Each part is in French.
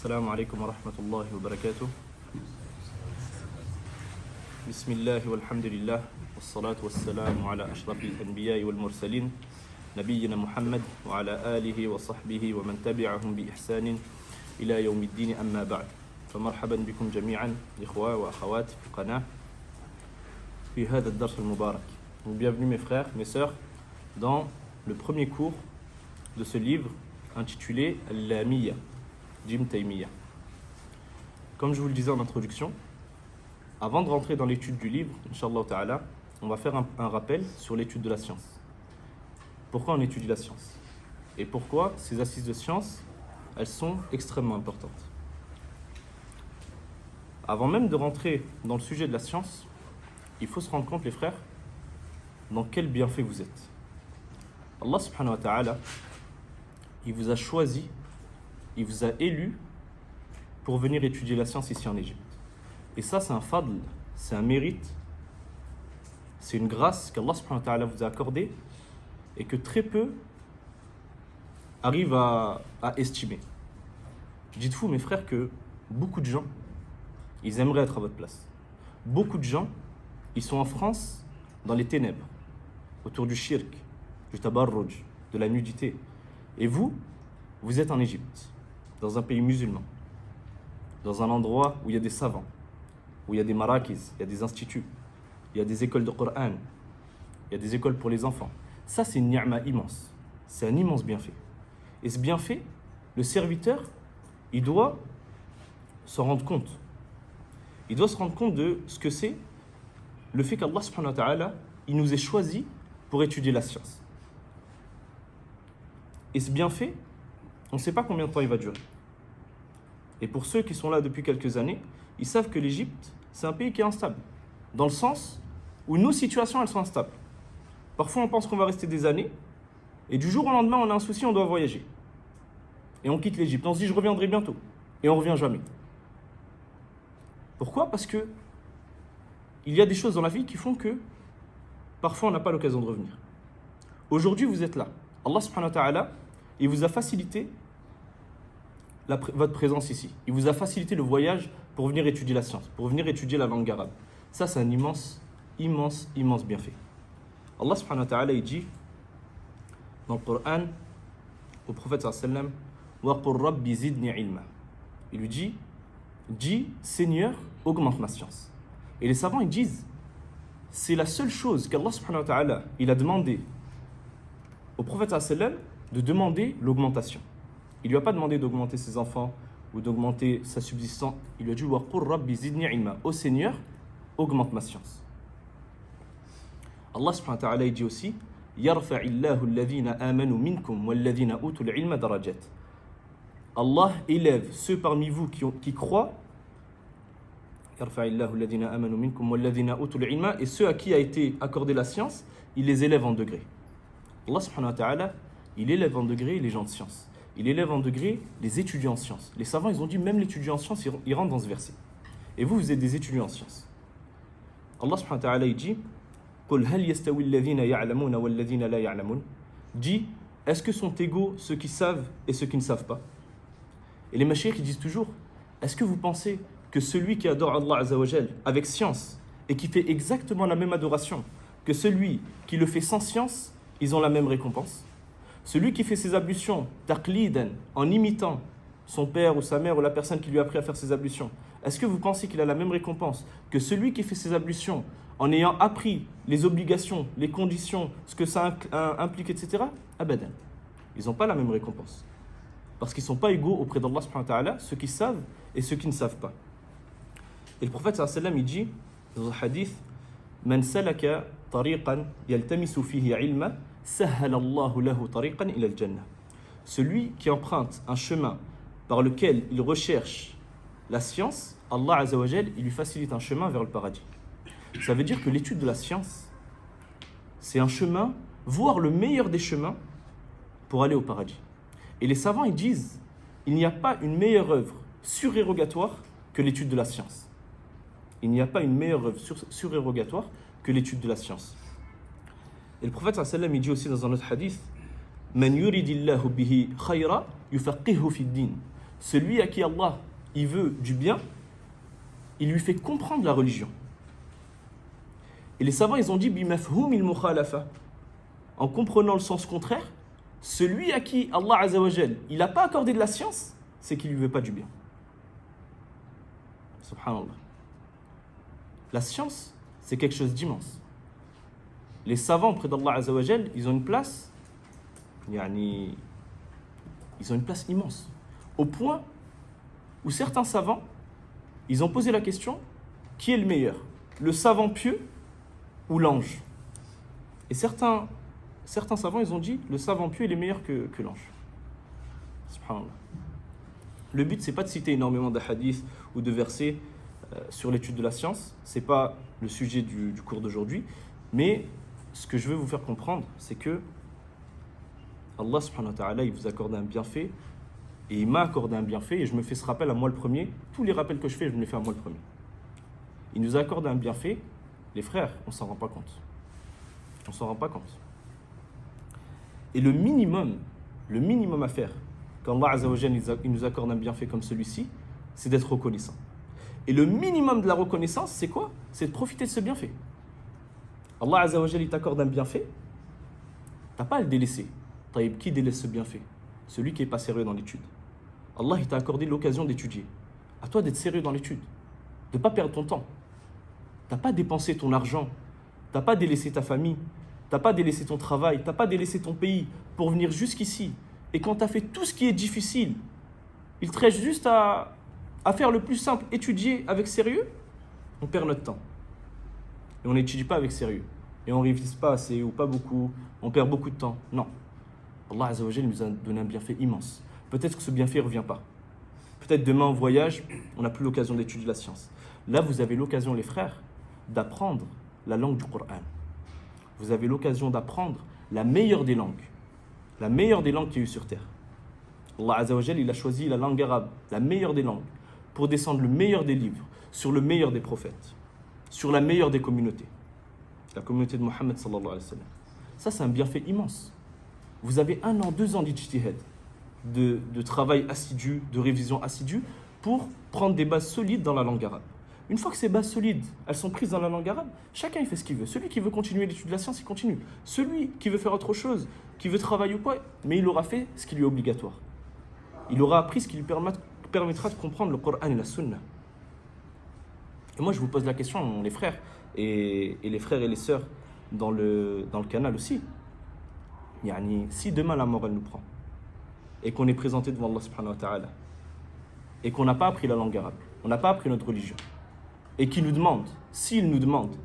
السلام عليكم ورحمة الله وبركاته. بسم الله والحمد لله والصلاة والسلام على أشرف الأنبياء والمرسلين نبينا محمد وعلى آله وصحبه ومن تبعهم بإحسان إلى يوم الدين أما بعد. فمرحبا بكم جميعا إخوة وأخوات في القناة في هذا الدرس المبارك. Bienvenue mes frères, mes sœurs dans le premier cours de ce livre intitulé Al-Lamiyya d'Ibn Taymiyyah. Comme je vous le disais en introduction, avant de rentrer dans l'étude du livre, Inch'Allah Ta'ala, on va faire un rappel sur l'étude de la science. Pourquoi on étudie la science? Et pourquoi ces assises de science, elles sont extrêmement importantes. Avant même de rentrer dans le sujet de la science, il faut se rendre compte, les frères, dans quel bienfait vous êtes. Allah subhanahu wa ta'ala, il vous a choisi, il vous a élu pour venir étudier la science ici en Égypte. Et ça, c'est un fadl, c'est un mérite, c'est une grâce qu'Allah subhanahu wa ta'ala vous a accordée et que très peu arrivent à estimer. Dites-vous, mes frères, que beaucoup de gens, ils aimeraient être à votre place. Beaucoup de gens, ils sont en France dans les ténèbres, autour du shirk, du tabarruj, de la nudité. Et vous, vous êtes en Égypte, dans un pays musulman, dans un endroit où il y a des savants, où il y a des marakiz, il y a des instituts, il y a des écoles de Coran, il y a des écoles pour les enfants. Ça, c'est une ni'ma immense. C'est un immense bienfait. Et ce bienfait, le serviteur, il doit s'en rendre compte. Il doit se rendre compte de ce que c'est le fait qu'Allah subhanahu wa ta'ala, il nous ait choisis pour étudier la science. Et ce bienfait, on ne sait pas combien de temps il va durer. Et pour ceux qui sont là depuis quelques années, ils savent que l'Égypte, c'est un pays qui est instable. Dans le sens où nos situations, elles sont instables. Parfois, on pense qu'on va rester des années, et du jour au lendemain, on a un souci, on doit voyager. Et on quitte l'Égypte. On se dit, je reviendrai bientôt. Et on ne revient jamais. Pourquoi? Parce que il y a des choses dans la vie qui font que parfois, on n'a pas l'occasion de revenir. Aujourd'hui, vous êtes là. Allah subhanahu wa ta'ala, il vous a facilité votre présence ici. Il vous a facilité le voyage pour venir étudier la science, pour venir étudier la langue arabe. Ça, c'est un immense bienfait. Allah subhanahu wa ta'ala, il dit dans le Coran au prophète sallallahu alayhi wa sallam, wa rabbi zidni ilma. Il lui dit, Seigneur, augmente ma science. Et les savants, ils disent, c'est la seule chose qu'Allah subhanahu wa ta'ala, il a demandé au prophète sallallahu alayhi wa sallam de demander l'augmentation. Il ne lui a pas demandé d'augmenter ses enfants ou d'augmenter sa subsistance. Il lui a dit wa qur rabbi zidni ilma. Ô Seigneur, augmente ma science. Allah subhanahu wa ta'ala, il dit aussi yarfa'illahu alladhina amanu minkum walladhina utul ilma darajat. Allah élève ceux parmi vous qui croient. Yarfa'illahu alladhina amanu minkum walladhina utul ilma, et ceux à qui a été accordée la science, il les élève en degrés. Allah subhanahu wa ta'ala, il élève en degrés les gens de science. Il élève en degrés les étudiants en sciences. Les savants, ils ont dit, même l'étudiant en sciences, ils rentrent dans ce verset. Et vous, vous êtes des étudiants en sciences. Allah subhanahu wa ta'ala, il dit, قُلْ هَلْ يَسْتَوِي الَّذِينَ يَعْلَمُونَ وَالَّذِينَ لَا يَعْلَمُونَ. Dit, est-ce que sont égaux ceux qui savent et ceux qui ne savent pas? Et les mashayikh, ils disent toujours, est-ce que vous pensez que celui qui adore Allah Azza wa Jal avec science et qui fait exactement la même adoration que celui qui le fait sans science, ils ont la même récompense? Celui qui fait ses ablutions, taqlidan, en imitant son père ou sa mère ou la personne qui lui a appris à faire ses ablutions, est-ce que vous pensez qu'il a la même récompense que celui qui fait ses ablutions en ayant appris les obligations, les conditions, ce que ça implique, etc. Abadan. Ils n'ont pas la même récompense. Parce qu'ils ne sont pas égaux auprès d'Allah subhanahu wa ta'ala, ceux qui savent et ceux qui ne savent pas. Et le prophète sallallahu alayhi wa sallam, il dit dans un hadith, Man salaka tariqan yaltamisu fihi ilma, sahhalallahu lahu tariqan ila al-jannah. Celui qui emprunte un chemin par lequel il recherche la science, Allah Azza wa Jal, il lui facilite un chemin vers le paradis. Ça veut dire que l'étude de la science, c'est un chemin, voire le meilleur des chemins pour aller au paradis. Et les savants, ils disent, il n'y a pas une meilleure œuvre surérogatoire que l'étude de la science. Il n'y a pas une meilleure œuvre surérogatoire que l'étude de la science. Et le prophète sallallahu alayhi wa sallam, il dit aussi dans un autre hadith, Man yuridillahu bihi khayra yufaqihu fi din. celui à qui Allah il veut du bien, il lui fait comprendre la religion. Et les savants, ils ont dit bimafhumil mukhalafa, en comprenant le sens contraire, celui à qui Allah Azza wa Jal, il n'a pas accordé de la science, c'est qu'il lui veut pas du bien. Subhanallah. La science, c'est quelque chose d'immense. Les savants auprès d'Allah Azza wa Jal, ils ont une place, ils ont une place immense. Au point où certains savants, ils ont posé la question, qui est le meilleur, le savant pieux ou l'ange? Et certains savants, ils ont dit, le savant pieux, il est meilleur que l'ange. Subhanallah. Le but, c'est pas de citer énormément de hadiths ou de versets sur l'étude de la science. C'est pas le sujet du cours d'aujourd'hui. Mais ce que je veux vous faire comprendre, c'est que Allah subhanahu wa ta'ala, il vous accorde un bienfait. Et il m'a accordé un bienfait. Et je me fais ce rappel à moi le premier. Tous les rappels que je fais, je me les fais à moi le premier. Il nous accorde un bienfait. Les frères, on s'en rend pas compte. On s'en rend pas compte. Et le minimum à faire, quand Allah Azza wa Jalla il nous accorde un bienfait comme celui-ci, c'est d'être reconnaissant. Et le minimum de la reconnaissance, c'est quoi? C'est de profiter de ce bienfait. Allah Azza wa Jalla il t'accorde un bienfait, t'as pas à le délaisser. Taïb, qui délaisse ce bienfait? Celui qui n'est pas sérieux dans l'étude. Allah il t'a accordé l'occasion d'étudier. À toi d'être sérieux dans l'étude, de ne pas perdre ton temps. T'as pas dépensé ton argent, t'as pas délaissé ta famille, t'as pas délaissé ton travail, t'as pas délaissé ton pays pour venir jusqu'ici. Et quand t'as fait tout ce qui est difficile, il te reste juste à faire le plus simple, étudier avec sérieux, on perd notre temps. Et on n'étudie pas avec sérieux. Et on ne révise pas assez ou pas beaucoup, on perd beaucoup de temps. Non. Allah Azza wa Jalla nous a donné un bienfait immense. Peut-être que ce bienfait ne revient pas. Peut-être demain en voyage, on n'a plus l'occasion d'étudier la science. Là, vous avez l'occasion, les frères, d'apprendre la langue du Coran. Vous avez l'occasion d'apprendre la meilleure des langues. La meilleure des langues qu'il y a eu sur terre. Allah Azza wa Jalla, il a choisi la langue arabe, la meilleure des langues, pour descendre le meilleur des livres, sur le meilleur des prophètes, sur la meilleure des communautés. La communauté de Mohammed sallallahu alayhi wa sallam. Ça, c'est un bienfait immense. Vous avez 1 an, 2 ans d'ijtihad, de travail assidu, de révision assidue, pour prendre des bases solides dans la langue arabe. Une fois que ces bases solides, elles sont prises dans la langue arabe, chacun il fait ce qu'il veut. Celui qui veut continuer l'étude de la science, il continue. Celui qui veut faire autre chose, qui veut travailler ou pas, mais il aura fait ce qui lui est obligatoire. Il aura appris ce qui lui permettra de comprendre le Coran et la Sunna. Et moi, je vous pose la question, les frères, et les frères et les sœurs dans le canal aussi. Yani, si demain la mort, elle nous prend, et qu'on est présenté devant Allah subhanahu wa ta'ala, et qu'on n'a pas appris la langue arabe, on n'a pas appris notre religion, et qu'il nous demande, s'il nous demande,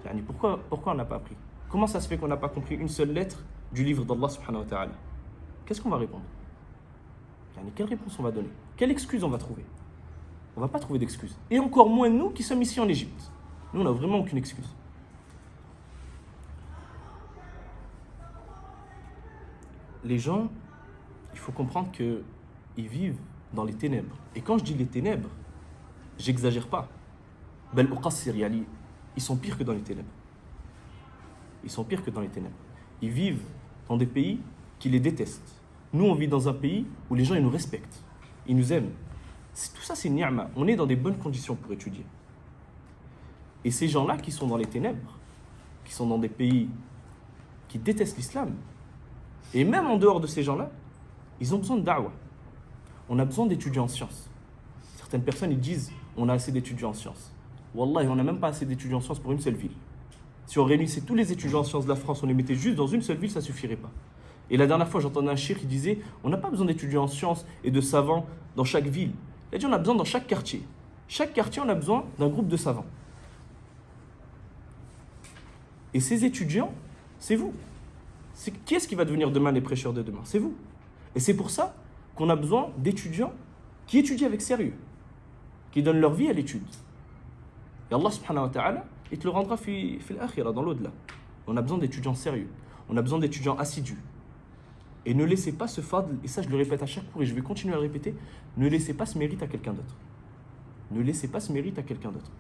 yani, pourquoi on n'a pas appris? Comment ça se fait qu'on n'a pas compris une seule lettre du livre d'Allah subhanahu wa ta'ala? Qu'est-ce qu'on va répondre? Yani, quelle réponse on va donner? Quelle excuse on va trouver? On ne va pas trouver d'excuse. Et encore moins nous qui sommes ici en Égypte. Nous, on n'a vraiment aucune excuse. Les gens, il faut comprendre qu'ils vivent dans les ténèbres. Et quand je dis les ténèbres, j'exagère pas. Bel uqassir yani, ils sont pires que dans les ténèbres. Ils sont pires que dans les ténèbres. Ils vivent dans des pays qui les détestent. Nous, on vit dans un pays où les gens ils nous respectent, ils nous aiment. Tout ça, c'est ni'ma. On est dans des bonnes conditions pour étudier. Et ces gens-là qui sont dans les ténèbres, qui sont dans des pays qui détestent l'islam, et même en dehors de ces gens-là, ils ont besoin de da'wah. On a besoin d'étudiants en sciences. Certaines personnes, ils disent, on a assez d'étudiants en sciences. Wallah, on n'a même pas assez d'étudiants en sciences pour une seule ville. Si on réunissait tous les étudiants en sciences de la France, on les mettait juste dans une seule ville, ça ne suffirait pas. Et la dernière fois, j'entendais un cheikh qui disait, on n'a pas besoin d'étudiants en sciences et de savants dans chaque ville. Il a dit, on a besoin dans chaque quartier. Chaque quartier, on a besoin d'un groupe de savants. Et ces étudiants, c'est vous. Qui est-ce qui va devenir demain les prêcheurs de demain? C'est vous. Et c'est pour ça qu'on a besoin d'étudiants qui étudient avec sérieux, qui donnent leur vie à l'étude. Et Allah subhanahu wa ta'ala, il te le rendra fi l'akhira, dans l'au-delà. On a besoin d'étudiants sérieux. On a besoin d'étudiants assidus. Et ne laissez pas ce fadl, et ça je le répète à chaque cours et je vais continuer à le répéter, ne laissez pas ce mérite à quelqu'un d'autre. Ne laissez pas ce mérite à quelqu'un d'autre.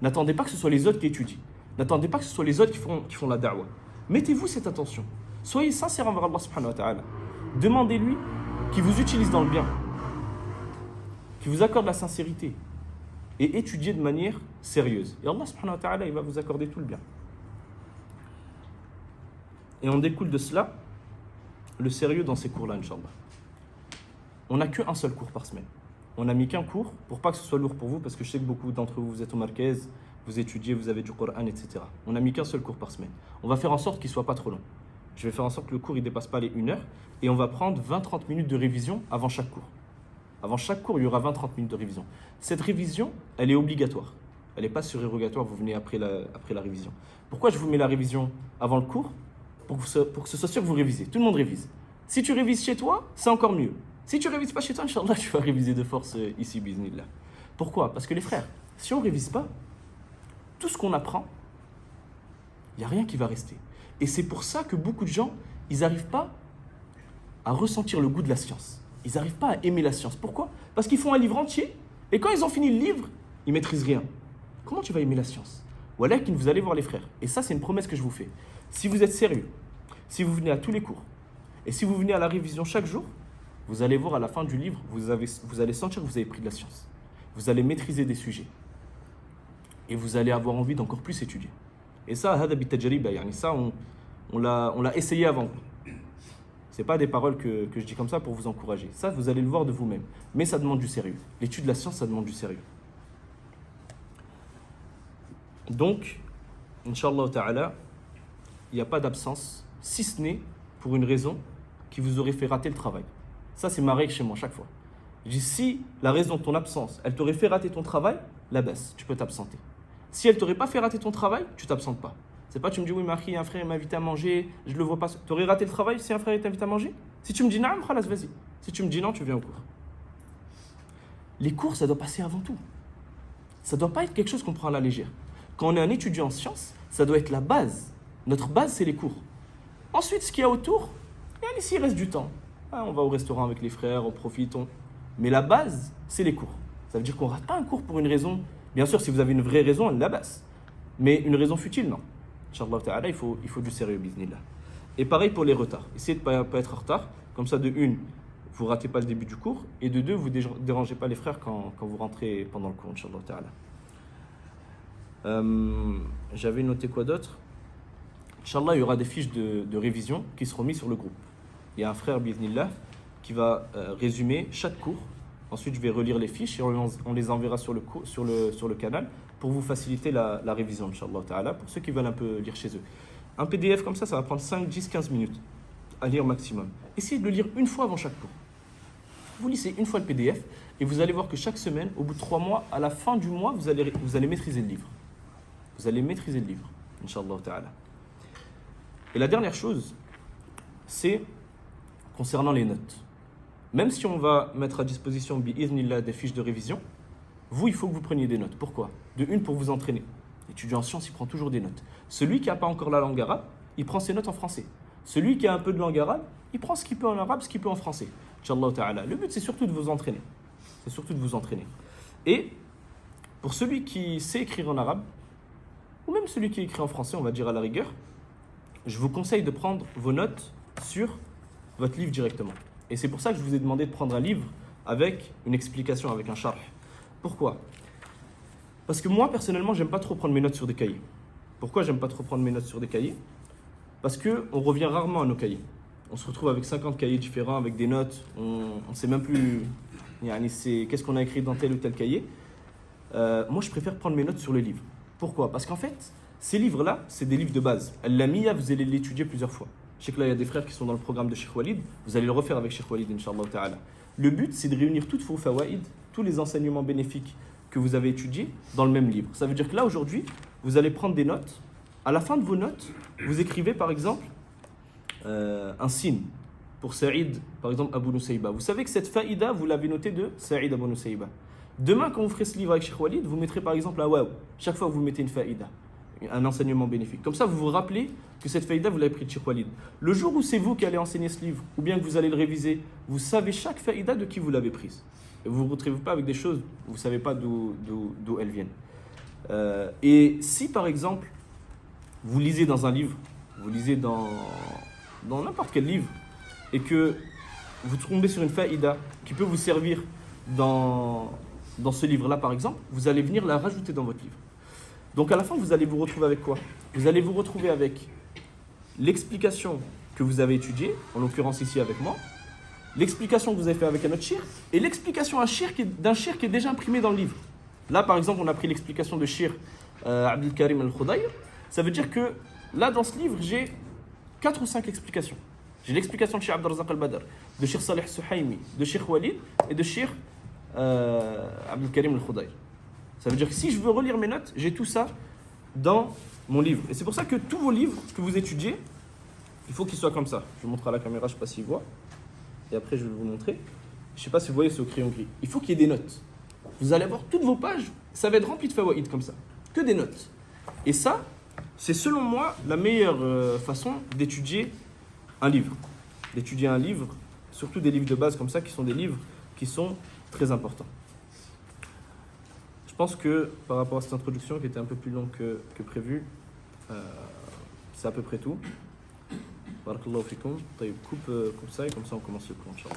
N'attendez pas que ce soit les autres qui étudient. N'attendez pas que ce soit les autres qui font la da'wah. Mettez-vous cette attention. Soyez sincères envers Allah subhanahu wa ta'ala. Demandez-lui qu'il vous utilise dans le bien. qui vous accorde la sincérité. Et étudiez de manière sérieuse. Et Allah subhanahu wa ta'ala, il va vous accorder tout le bien. Et on découle de cela le sérieux dans ces cours-là, Inch'Allah. On n'a qu'un seul cours par semaine. On n'a mis qu'un cours pour pas que ce soit lourd pour vous, parce que je sais que beaucoup d'entre vous, vous êtes au Marquez, vous étudiez, vous avez du Coran, etc. On n'a mis qu'un seul cours par semaine. On va faire en sorte qu'il ne soit pas trop long. Je vais faire en sorte que le cours ne dépasse pas les 1 heure et on va prendre 20-30 minutes de révision avant chaque cours. Avant chaque cours, il y aura 20-30 minutes de révision. Cette révision, elle est obligatoire. Elle n'est pas surérogatoire, vous venez après la révision. Pourquoi je vous mets la révision avant le cours? Pour que ce soit sûr que vous révisez. Tout le monde révise. Si tu révises chez toi, c'est encore mieux. Si tu ne révises pas chez toi, Inch'Allah, tu vas réviser de force ici, bismillah. Pourquoi? Parce que les frères, si on ne révise pas, tout ce qu'on apprend, il n'y a rien qui va rester. Et c'est pour ça que beaucoup de gens, ils n'arrivent pas à ressentir le goût de la science. Ils n'arrivent pas à aimer la science. Pourquoi? Parce qu'ils font un livre entier, et quand ils ont fini le livre, ils ne maîtrisent rien. Comment tu vas aimer la science? Voilà, vous allez voir les frères. Et ça, c'est une promesse que je vous fais. Si vous êtes sérieux, si vous venez à tous les cours, et si vous venez à la révision chaque jour, vous allez voir à la fin du livre, vous allez sentir que vous avez pris de la science. Vous allez maîtriser des sujets. Et vous allez avoir envie d'encore plus étudier. Et ça, ça on l'a essayé avant vous. Ce n'est pas des paroles que je dis comme ça pour vous encourager. Ça, vous allez le voir de vous-même. Mais ça demande du sérieux. L'étude de la science, ça demande du sérieux. Donc, Inch'Allah ta'ala, il n'y a pas d'absence, si ce n'est pour une raison qui vous aurait fait rater le travail. Ça, c'est ma règle chez moi chaque fois. Je dis, si la raison de ton absence, elle t'aurait fait rater ton travail, la baisse, tu peux t'absenter. Si elle t'aurait pas fait rater ton travail, tu t'absentes pas. C'est pas tu me dis, oui, Marie, un frère m'a invité à manger, je le vois pas. Tu aurais raté le travail si un frère t'invite à manger? Si tu me dis non, khalas, vas-y. Si tu me dis non, tu viens au cours. Les cours, ça doit passer avant tout. Ça doit pas être quelque chose qu'on prend à la légère. Quand on est un étudiant en sciences, ça doit être la base. Notre base, c'est les cours. Ensuite, ce qu'il y a autour, ici, il reste du temps. On va au restaurant avec les frères, on profite. Mais la base, c'est les cours. Ça veut dire qu'on ne rate pas un cours pour une raison. Bien sûr, si vous avez une vraie raison, la base. Mais une raison futile, non. Inch'Allah ta'ala, il faut du sérieux, bismillah. Et pareil pour les retards. Essayez de ne pas être en retard. Comme ça, de une, vous ne ratez pas le début du cours. Et de deux, vous ne dérangez pas les frères quand vous rentrez pendant le cours, Inch'Allah ta'ala. J'avais noté quoi d'autre? Inch'Allah, il y aura des fiches de révision qui seront mises sur le groupe. Il y a un frère, bismillah, qui va résumer chaque cours. Ensuite, je vais relire les fiches et on les enverra sur le canal pour vous faciliter la révision, Inch'Allah ta'ala, pour ceux qui veulent un peu lire chez eux. Un PDF comme ça va prendre 5, 10, 15 minutes à lire maximum. Essayez de le lire une fois avant chaque cours. Vous lisez une fois le PDF et vous allez voir que chaque semaine, au bout de 3 mois, à la fin du mois, vous allez maîtriser le livre. Vous allez maîtriser le livre, Inch'Allah ta'ala. Et la dernière chose, c'est concernant les notes. Même si on va mettre à disposition bi'iznillah des fiches de révision, vous, il faut que vous preniez des notes. Pourquoi? De une, pour vous entraîner. L'étudiant en sciences, il prend toujours des notes. Celui qui n'a pas encore la langue arabe, il prend ses notes en français. Celui qui a un peu de langue arabe, il prend ce qu'il peut en arabe, ce qu'il peut en français. Inch'Allah ta'ala. Le but, c'est surtout de vous entraîner. C'est surtout de vous entraîner. Et pour celui qui sait écrire en arabe, ou même celui qui écrit en français, on va dire à la rigueur, je vous conseille de prendre vos notes sur votre livre directement. Et c'est pour ça que je vous ai demandé de prendre un livre avec une explication, avec un sharh. Pourquoi? Parce que moi, personnellement, j'aime pas trop prendre mes notes sur des cahiers. Pourquoi j'aime pas trop prendre mes notes sur des cahiers? Parce qu'on revient rarement à nos cahiers. On se retrouve avec 50 cahiers différents, avec des notes. On ne sait même plus qu'est-ce qu'on a écrit dans tel ou tel cahier. Moi, je préfère prendre mes notes sur le livre. Pourquoi? Parce qu'en fait, ces livres-là, c'est des livres de base. Al-Lamiyya, vous allez l'étudier plusieurs fois. Je sais que là, il y a des frères qui sont dans le programme de Cheikh Walid. Vous allez le refaire avec Cheikh Walid, Inch'Allah ta'ala. Le but, c'est de réunir toutes vos fawaïd, tous les enseignements bénéfiques que vous avez étudiés dans le même livre. Ça veut dire que là, aujourd'hui, vous allez prendre des notes. À la fin de vos notes, vous écrivez, par exemple, un signe pour Saïd, par exemple, Abu Nusayba. Vous savez que cette faïda, vous l'avez notée de Saïd Abu Nusayba. Demain, quand vous ferez ce livre avec Cheikh Walid, vous mettrez, par exemple, un waouh. Chaque fois que vous mettez une faïda, un enseignement bénéfique. Comme ça, vous vous rappelez que cette faïda, vous l'avez pris de Cheikh Walid. Le jour où c'est vous qui allez enseigner ce livre, ou bien que vous allez le réviser, vous savez chaque faïda de qui vous l'avez prise. Et vous ne vous retrouvez pas avec des choses, vous ne savez pas d'où elles viennent. Et si, par exemple, vous lisez dans un livre, vous lisez dans n'importe quel livre, et que vous tombez sur une faïda qui peut vous servir dans ce livre-là, par exemple, vous allez venir la rajouter dans votre livre. Donc à la fin, vous allez vous retrouver avec quoi? Vous allez vous retrouver avec l'explication que vous avez étudiée, en l'occurrence ici avec moi, l'explication que vous avez fait avec un autre shir, et l'explication d'un shir qui est déjà imprimé dans le livre. Là, par exemple, on a pris l'explication de shir Abdel Karim al-Khudayr. Ça veut dire que là, dans ce livre, j'ai 4 ou 5 explications. J'ai l'explication de shir Abdel Razak al-Badr, de shir Salih Suhaimi, de shir Walid et de shir Abdel Karim al-Khudayr. Ça veut dire que si je veux relire mes notes, j'ai tout ça dans mon livre. Et c'est pour ça que tous vos livres que vous étudiez, il faut qu'ils soient comme ça. Je vous montre à la caméra, je ne sais pas s'ils voient. Et après, je vais vous montrer. Je ne sais pas si vous voyez, c'est au crayon gris. Il faut qu'il y ait des notes. Vous allez avoir toutes vos pages, ça va être rempli de fawaïd comme ça. Que des notes. Et ça, c'est selon moi la meilleure façon d'étudier un livre. D'étudier un livre, surtout des livres de base comme ça, qui sont des livres qui sont très importants. Je pense que par rapport à cette introduction qui était un peu plus longue que prévu, c'est à peu près tout. Barakallahu fikoum. Coupe ça et comme ça on commence le cours, Inch'Allah.